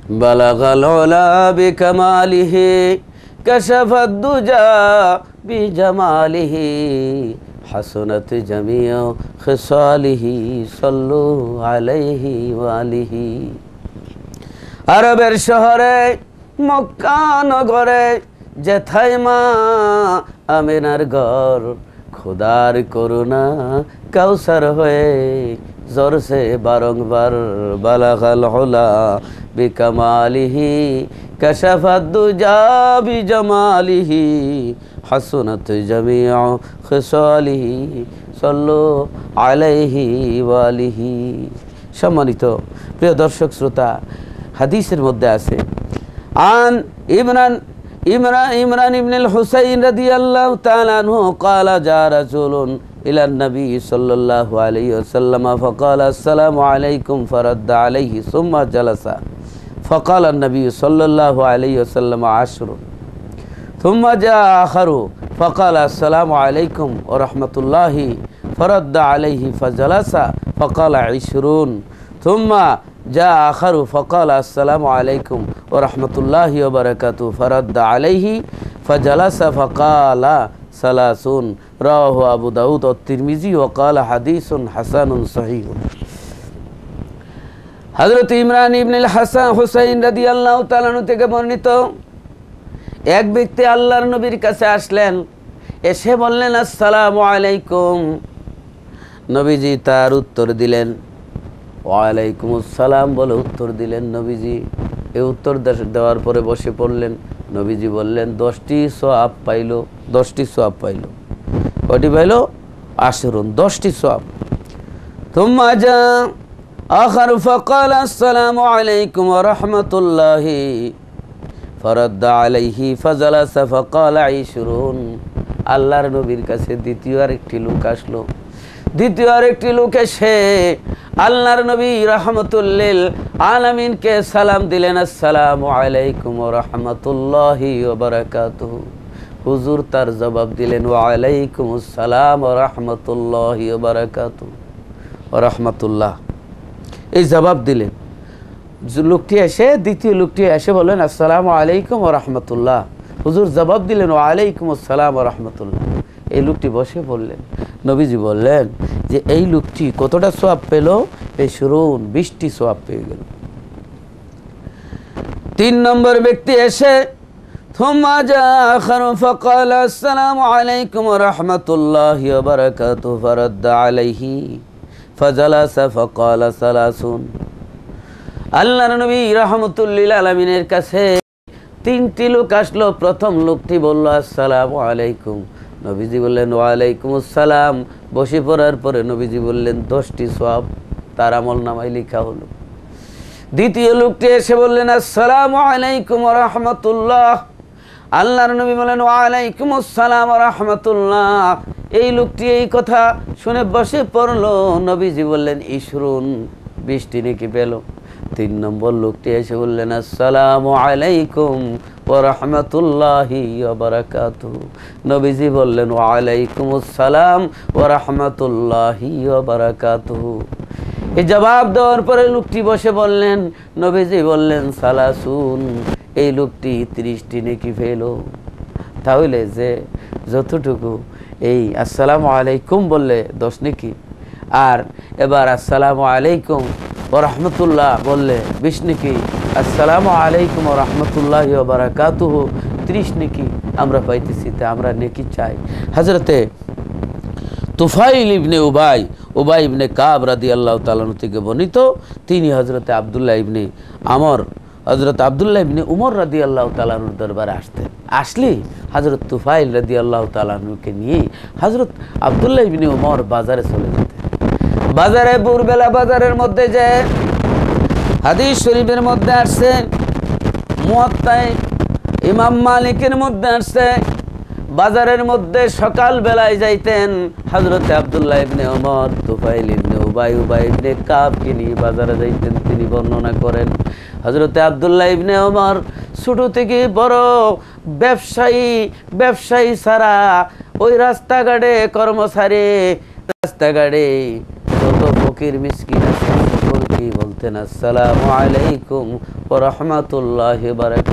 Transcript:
বালাগাল উলা বিকামালিহি কাশাফাদ দুজা বিজামালিহি হাসনাত জামিউ খিসালিহি সাল্লু আলাইহি ওয়া আলিহি। আরবের শহরে মক্কা নগরে যেথায় মা আমিনার ঘর, খোদার করুণা কাউসার হয়ে জরসে বারংবার। বালাগাল উলা বিকামালিহি কাশাফাদ দুজা বিজামালিহি হাসনাত জামিউ খিসালিহি সাল্লু আলাইহি ওয়া আলিহি। সম্মানিত প্রিয় দর্শক শ্রোতা, হাদিসের মধ্যে আছে আন ইমরান ইবনুল হুসাইন রাদিয়াল্লাহু তাআলা আনহু ক্বালা জা রাসূলুন ইলা নবী সাল্লাল্লাহু আলাইহি ওয়াসাল্লাম ফাকালা আসসালামু আলাইকুম ফারাদ্দা আলাইহি সুম্মা জালাসা ফাকালা নবী সাল্লাল্লাহু আলাইহি ওয়াসাল্লাম আশরুন ثم جاء آخر فقال السلام عليكم ورحمة الله فرد عليه فجلس فقال 20 ثم جاء آخر فقال السلام عليكم ورحمة الله وبركاته فرد عليه فجلس فقال 30 رواه أبو داود والترمذي وقال حديث حسن صحيح। হযরত ইমরান ইবনুল হুসাইন রাদিয়াল্লাহু তাআলা আনহু থেকে বর্ণিত, এক ব্যক্তি আল্লাহর নবীর কাছে আসলেন, এসে বললেন আসসালামু আলাইকুম। নবীজি তার উত্তর দিলেন, ওয়ালাইকুম আসসালাম বলে উত্তর দিলেন। নবীজি এই উত্তর দেওয়ার পরে বসে পড়লেন। নবীজি বললেন 10টি সওয়াব পাইল। 10টি সওয়াব পাইল। কয়টি পাইল? 10, 10টি সওয়াব। থুম্মা জা আখার ফাকাল আসসালামু আলাইকুম ওয়া রাহমাতুল্লাহি ফারাদ্দা আলাইহি ফাজালাসা ফাকালা 20। আল্লাহর নবীর কাছে দ্বিতীয় আরেকটি লোক আসলো। দ্বিতীয় আরেকটি লোক এসে আল্লাহর নবী রাহমাতুল লিল আলামিনকে সালাম দিলেন, আসসালামু আলাইকুম ওয়া রাহমাতুল্লাহি ওয়া বারাকাতুহু। হুজুর তার জবাব দিলেন, ওয়া আলাইকুমুস সালাম ওয়া রাহমাতুল্লাহি ওয়া বারাকাতুহু ওয়া রাহমাতুল্লাহ। এই জবাব দিলেন। লোকটি এসে দ্বিতীয় লোকটি এসে বললেন আসসালামু আলাইকুম ওয়া রাহমাতুল্লাহ। হুজুর জবাব দিলেন, ওয়া আলাইকুমুস সালাম ওয়া রাহমাতুল্লাহ। এই লোকটি বসে বললেন। নবীজি বললেন যে এই লোকটি কতটা সওয়াব পেল? এই শুনুন, 20টি সওয়াব পেয়ে গেল। 3 নম্বর ব্যক্তি এসে থুম্মা জা আখার ফাকালা আসসালামু আলাইকুম ওয়া রাহমাতুল্লাহি ওয়া বারাকাতুহু ফারাদ্দা আলাইহি ফাজালাসা ফাকালা 30। আল্লাহর নবী রাহমাতুল লিল আলামিনের কাছে 3টি লোক আসলো। প্রথম লোকটি বলল আসসালামু আলাইকুম। নবীজি বললেন ওয়া আলাইকুমুস সালাম। বসে পড়ার পরে নবীজি বললেন 10টি সওয়াব তার আমলনামায় লেখা হলো। দ্বিতীয় লোকটি এসে বললেন আসসালামু আলাইকুম ওয়া রাহমাতুল্লাহ। আল্লাহর নবী বললেন ওয়া আলাইকুমুস সালাম ওয়া রাহমাতুল্লাহ। এই লোকটি এই কথা শুনে বসে পড়লো। নবীজি বললেন 20টি নেকি পেল। 3 নম্বর লোকটি এসে বললেন আসসালামু আলাইকুম ওয়া রাহমাতুল্লাহি ওয়া বারাকাতুহু। নবীজি বললেন ওয়া আলাইকুমুস সালাম ওয়া রাহমাতুল্লাহি ওয়া বারাকাতুহু। এই জবাব দেওয়ার পরে লোকটি বসে বললেন, নবীজি বললেন 30। এই লোকটি 30টি নেকি পেল। তাহলে যে যতটুকু এই আসসালামু আলাইকুম বললে 10 নেকি, আর এবার আসসালামু আলাইকুম ওয়া রাহমাতুল্লাহ বললে 20 নেকি, আসসালামু আলাইকুম ওয়া রাহমাতুল্লাহি ওয়া বারাকাতুহু 30 নেকি আমরা পাইতেছি। তা আমরা নেকি চাই। হযরতে তুফাইল ইবনে উবাই ইবনে কাব রাদিয়াল্লাহু তাআলা থেকে বর্ণিত, তিনি হযরতে আব্দুল্লাহ ইবনে উমর রাদিয়াল্লাহু তাআলার দরবারে আসতেন। আসলে হযরত তুফাইল রাদিয়াল্লাহু তাআলাকে নিয়ে হযরত আব্দুল্লাহ ইবনে উমর বাজারে চলে যেতেন। বাজারে ভোরবেলা বাজারের মধ্যে যে হাদিস শরীফের মধ্যে আসছে, মুয়াত্তায় ইমাম মালিকের মধ্যে আসছে, বাজারের মধ্যে সকাল বেলায় যাইতেন হযরত আব্দুল্লাহ ইবনে উমর তুফাইল ইবনে উবাই ইবনে কাবকে নিয়ে বাজারে যাইতেন। তিনি বর্ণনা করেন হযরত আব্দুল্লাহ ইবনে উমর ছোট থেকে বড় ব্যবসায়ী ছাড়া ওই রাস্তাঘাটে কর্মচারী, রাস্তাঘাটে যত ফকির মিসকিন আছে সকলকেই বলতেন বলতেন আসসালামু আলাইকুম ওয়া রাহমাতুল্লাহি ওয়া বারাকাতুহু।